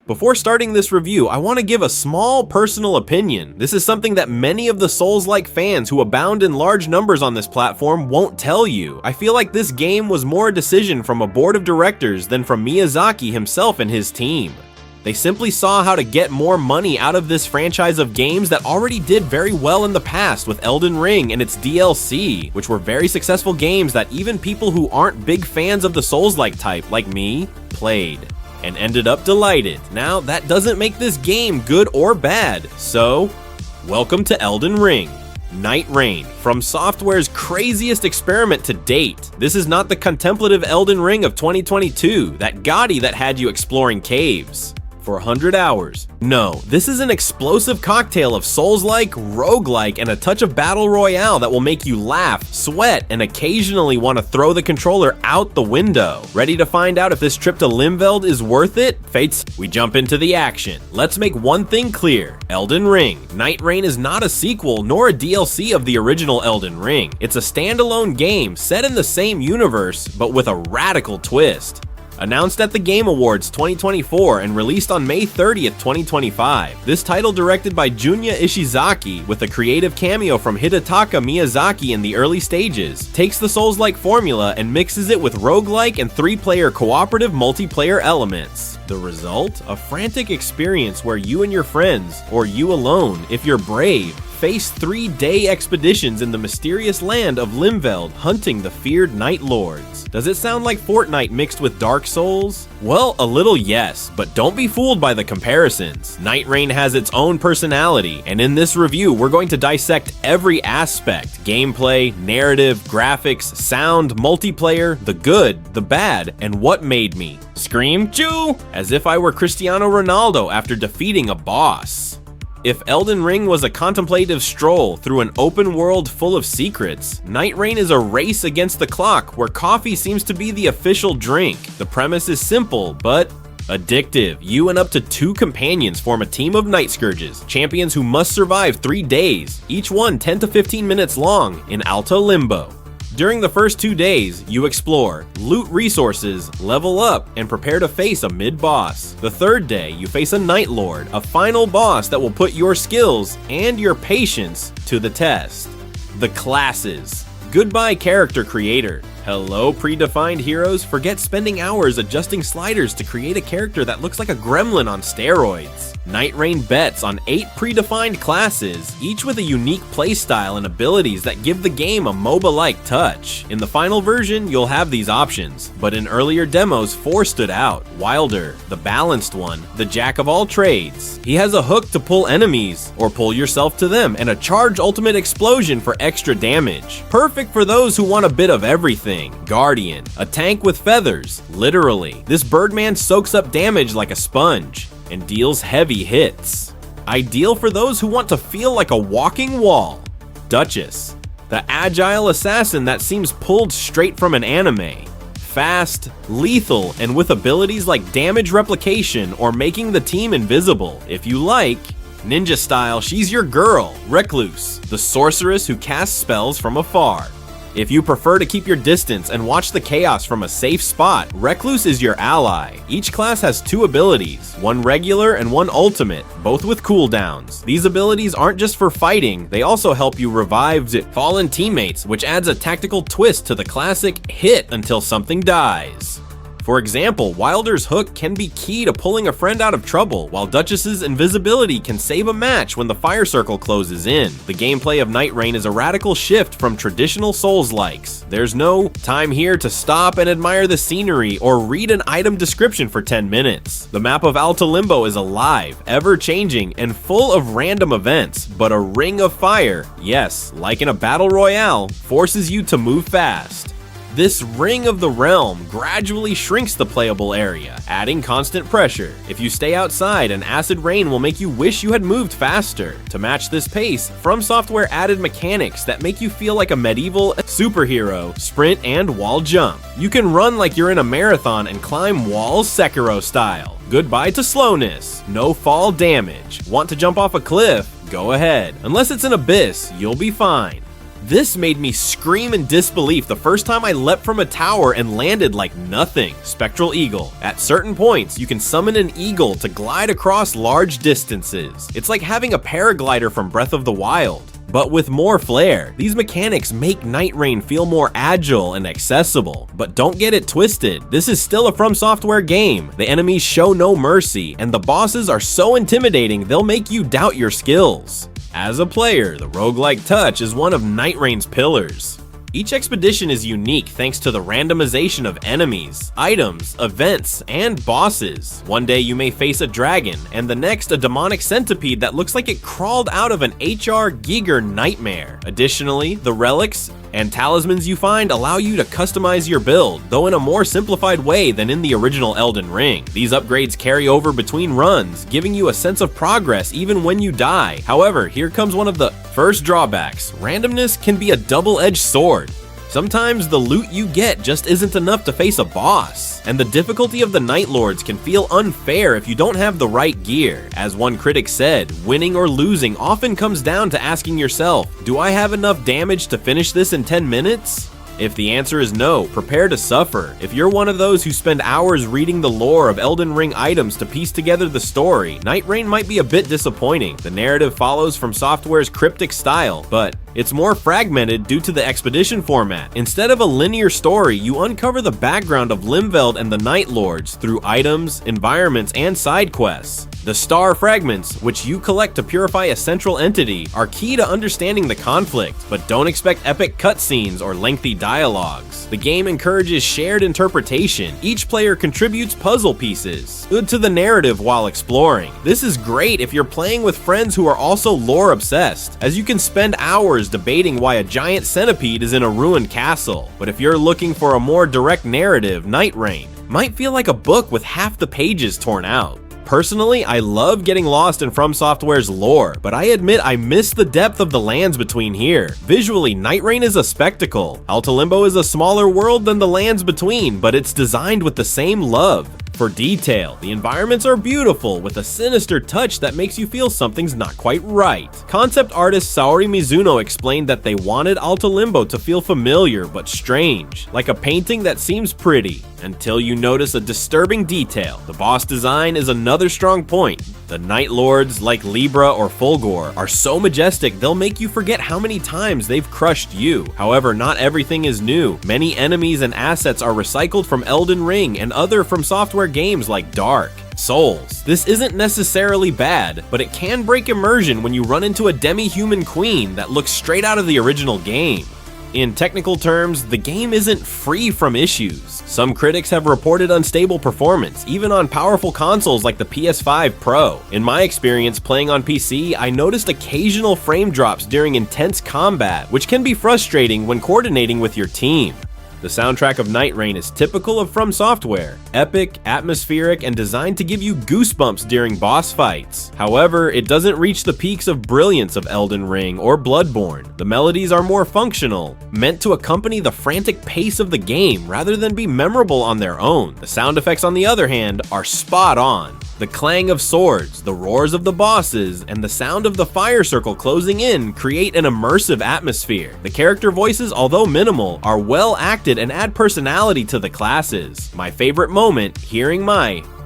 Before starting this review, I want to give a small personal opinion. This is something that many of the Souls-like fans who abound in large numbers on this platform won't tell you. I feel like this game was more a decision from a board of directors than from Miyazaki himself and his team. They simply saw how to get more money out of this franchise of games that already did very well in the past with Elden Ring and its DLC, which were very successful games that even people who aren't big fans of the Souls-like type, like me, played and ended up delighted. Now, that doesn't make this game good or bad, so welcome to Elden Ring. Nightreign, From Software's craziest experiment to date. This is not the contemplative Elden Ring of 2022, that gaudy that had you exploring caves for 100 hours. No, this is an explosive cocktail of Souls-like, roguelike, and a touch of battle royale that will make you laugh, sweat, and occasionally want to throw the controller out the window. Ready to find out if this trip to Limveld is worth it? Fates, we jump into the action. Let's make one thing clear. Elden Ring. Nightreign is not a sequel nor a DLC of the original Elden Ring. It's a standalone game set in the same universe, but with a radical twist. Announced at the Game Awards 2024 and released on May 30th, 2025. This title, directed by Junya Ishizaki with a creative cameo from Hidetaka Miyazaki in the early stages, takes the Souls-like formula and mixes it with roguelike and 3-player cooperative multiplayer elements. The result? A frantic experience where you and your friends, or you alone if you're brave, face 3-day expeditions in the mysterious land of Limveld, hunting the feared Night Lords. Does it sound like Fortnite mixed with Dark Souls? Well, a little yes, but don't be fooled by the comparisons. Nightreign has its own personality, and in this review, we're going to dissect every aspect: gameplay, narrative, graphics, sound, multiplayer, the good, the bad, and what made me scream "Choo!" as if I were Cristiano Ronaldo after defeating a boss. If Elden Ring was a contemplative stroll through an open world full of secrets, Nightreign is a race against the clock where coffee seems to be the official drink. The premise is simple, but addictive. You and up to 2 companions form a team of Night Scourges, champions who must survive 3 days, each one 10 to 15 minutes long, in Alto Limbo. During the first 2 days, you explore, loot resources, level up, and prepare to face a mid-boss. The 3rd day, you face a Night Lord, a final boss that will put your skills and your patience to the test. The classes. Goodbye, character creator. Hello, predefined heroes. Forget spending hours adjusting sliders to create a character that looks like a gremlin on steroids. Nightreign bets on 8 predefined classes, each with a unique playstyle and abilities that give the game a MOBA-like touch. In the final version, you'll have these options, but in earlier demos, 4 stood out. Wilder, the balanced one, the jack of all trades. He has a hook to pull enemies, or pull yourself to them, and a charge ultimate explosion for extra damage. Perfect for those who want a bit of everything. Guardian, a tank with feathers, literally. This Birdman soaks up damage like a sponge and deals heavy hits. Ideal for those who want to feel like a walking wall. Duchess, the agile assassin that seems pulled straight from an anime. Fast, lethal, and with abilities like damage replication or making the team invisible. If you like, ninja style, she's your girl. Recluse, the sorceress who casts spells from afar. If you prefer to keep your distance and watch the chaos from a safe spot, Recluse is your ally. Each class has 2 abilities, one regular and one ultimate, both with cooldowns. These abilities aren't just for fighting, they also help you revive fallen teammates, which adds a tactical twist to the classic hit until something dies. For example, Wilder's hook can be key to pulling a friend out of trouble, while Duchess's invisibility can save a match when the fire circle closes in. The gameplay of Nightreign is a radical shift from traditional Souls-likes. There's no time here to stop and admire the scenery or read an item description for 10 minutes. The map of Alto Limbo is alive, ever-changing, and full of random events, but a ring of fire, yes, like in a battle royale, forces you to move fast. This Ring of the Realm gradually shrinks the playable area, adding constant pressure. If you stay outside, an acid rain will make you wish you had moved faster. To match this pace, From Software added mechanics that make you feel like a medieval superhero, sprint and wall jump. You can run like you're in a marathon and climb walls Sekiro style. Goodbye to slowness, no fall damage. Want to jump off a cliff? Go ahead. Unless it's an abyss, you'll be fine. This made me scream in disbelief the first time I leapt from a tower and landed like nothing. Spectral Eagle. At certain points, you can summon an eagle to glide across large distances. It's like having a paraglider from Breath of the Wild, but with more flair. These mechanics make Nightreign feel more agile and accessible, but don't get it twisted. This is still a From Software game. The enemies show no mercy, and the bosses are so intimidating they'll make you doubt your skills. As a player, the roguelike touch is one of Nightreign's pillars. Each expedition is unique thanks to the randomization of enemies, items, events, and bosses. One day you may face a dragon, and the next a demonic centipede that looks like it crawled out of an H.R. Giger nightmare. Additionally, the relics and talismans you find allow you to customize your build, though in a more simplified way than in the original Elden Ring. These upgrades carry over between runs, giving you a sense of progress even when you die. However, here comes one of the first drawbacks. Randomness can be a double-edged sword. Sometimes the loot you get just isn't enough to face a boss, and the difficulty of the Night Lords can feel unfair if you don't have the right gear. As one critic said, winning or losing often comes down to asking yourself, do I have enough damage to finish this in 10 minutes? If the answer is no, prepare to suffer. If you're one of those who spend hours reading the lore of Elden Ring items to piece together the story, Nightreign might be a bit disappointing. The narrative follows From Software's cryptic style, but it's more fragmented due to the expedition format. Instead of a linear story, you uncover the background of Limveld and the Night Lords through items, environments, and side quests. The star fragments, which you collect to purify a central entity, are key to understanding the conflict, but don't expect epic cutscenes or lengthy dialogues. The game encourages shared interpretation. Each player contributes puzzle pieces to the narrative while exploring. This is great if you're playing with friends who are also lore obsessed, as you can spend hours debating why a giant centipede is in a ruined castle. But if you're looking for a more direct narrative, Nightreign might feel like a book with half the pages torn out. Personally, I love getting lost in From Software's lore, but I admit I miss the depth of the lands between here. Visually, Nightreign is a spectacle. Alto Limbo is a smaller world than the lands between, but it's designed with the same love for detail. The environments are beautiful, with a sinister touch that makes you feel something's not quite right. Concept artist Saori Mizuno explained that they wanted Alto Limbo to feel familiar but strange, like a painting that seems pretty, until you notice a disturbing detail. The boss design is another strong point. The Night Lords, like Libra or Fulgor, are so majestic they'll make you forget how many times they've crushed you. However, not everything is new. Many enemies and assets are recycled from Elden Ring and other From Software games like Dark Souls. This isn't necessarily bad, but it can break immersion when you run into a demi-human queen that looks straight out of the original game. In technical terms, the game isn't free from issues. Some critics have reported unstable performance, even on powerful consoles like the PS5 Pro. In my experience playing on PC, I noticed occasional frame drops during intense combat, which can be frustrating when coordinating with your team. The soundtrack of Nightreign is typical of From Software, epic, atmospheric, and designed to give you goosebumps during boss fights. However, it doesn't reach the peaks of brilliance of Elden Ring or Bloodborne. The melodies are more functional, meant to accompany the frantic pace of the game rather than be memorable on their own. The sound effects, on the other hand, are spot on. The clang of swords, the roars of the bosses, and the sound of the fire circle closing in create an immersive atmosphere. The character voices, although minimal, are well acted and add personality to the classes. My favorite moment, hearing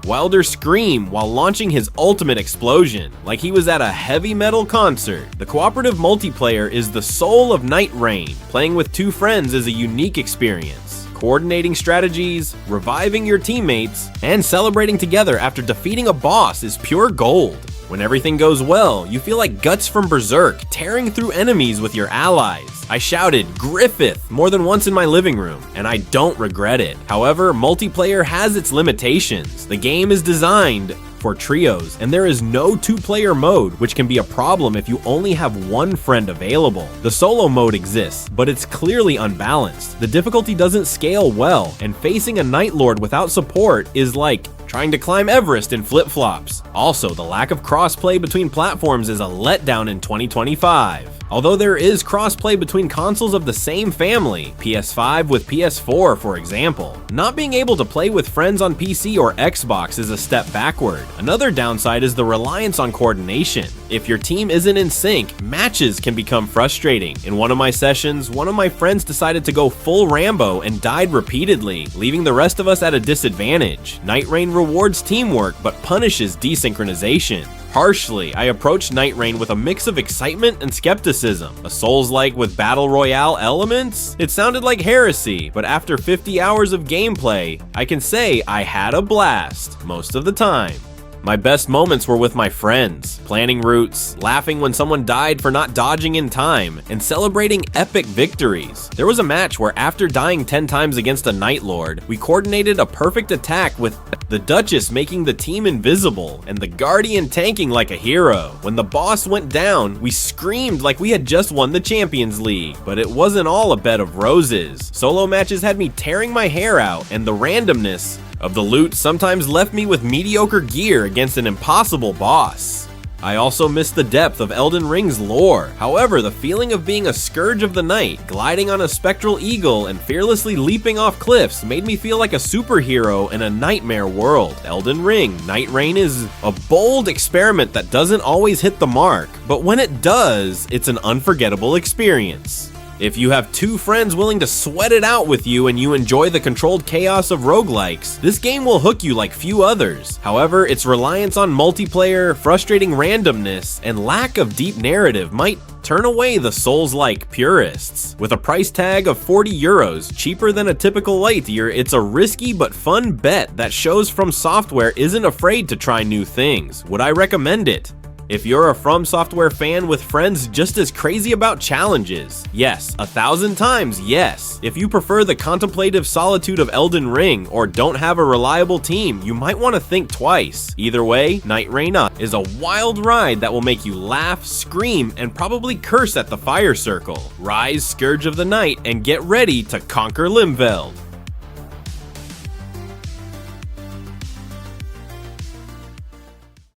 Wilder scream while launching his ultimate explosion, like he was at a heavy metal concert. The cooperative multiplayer is the soul of Nightreign. Playing with two friends is a unique experience. Coordinating strategies, reviving your teammates, and celebrating together after defeating a boss is pure gold. When everything goes well, you feel like Guts from Berserk, tearing through enemies with your allies. I shouted Griffith more than once in my living room, and I don't regret it. However, multiplayer has its limitations. The game is designed for trios, and there is no two-player mode, which can be a problem if you only have one friend available. The solo mode exists, but it's clearly unbalanced. The difficulty doesn't scale well, and facing a Night Lord without support is like trying to climb Everest in flip-flops. Also, the lack of crossplay between platforms is a letdown in 2025. Although there is crossplay between consoles of the same family, PS5 with PS4 for example, not being able to play with friends on PC or Xbox is a step backward. Another downside is the reliance on coordination. If your team isn't in sync, matches can become frustrating. In one of my sessions, one of my friends decided to go full Rambo and died repeatedly, leaving the rest of us at a disadvantage. Nightreign rewards teamwork but punishes desynchronization. Harshly, I approached Nightreign with a mix of excitement and skepticism. A Souls-like with battle royale elements? It sounded like heresy, but after 50 hours of gameplay, I can say I had a blast, most of the time. My best moments were with my friends, planning routes, laughing when someone died for not dodging in time, and celebrating epic victories. There was a match where after dying 10 times against a Night Lord, we coordinated a perfect attack with the Duchess making the team invisible, and the Guardian tanking like a hero. When the boss went down, we screamed like we had just won the Champions League, but it wasn't all a bed of roses. Solo matches had me tearing my hair out, and the randomness of the loot sometimes left me with mediocre gear against an impossible boss. I also missed the depth of Elden Ring's lore. However, the feeling of being a scourge of the night, gliding on a spectral eagle, and fearlessly leaping off cliffs made me feel like a superhero in a nightmare world. Elden Ring Nightreign is a bold experiment that doesn't always hit the mark, but when it does, it's an unforgettable experience. If you have two friends willing to sweat it out with you and you enjoy the controlled chaos of roguelikes, this game will hook you like few others. However, its reliance on multiplayer, frustrating randomness, and lack of deep narrative might turn away the Souls-like purists. With a price tag of €40, cheaper than a typical light year, it's a risky but fun bet that shows From Software isn't afraid to try new things. Would I recommend it? If you're a From Software fan with friends just as crazy about challenges, yes, 1,000 times yes. If you prefer the contemplative solitude of Elden Ring or don't have a reliable team, you might want to think twice. Either way, Nightreign is a wild ride that will make you laugh, scream, and probably curse at the fire circle. Rise, Scourge of the Night, and get ready to conquer Limveld.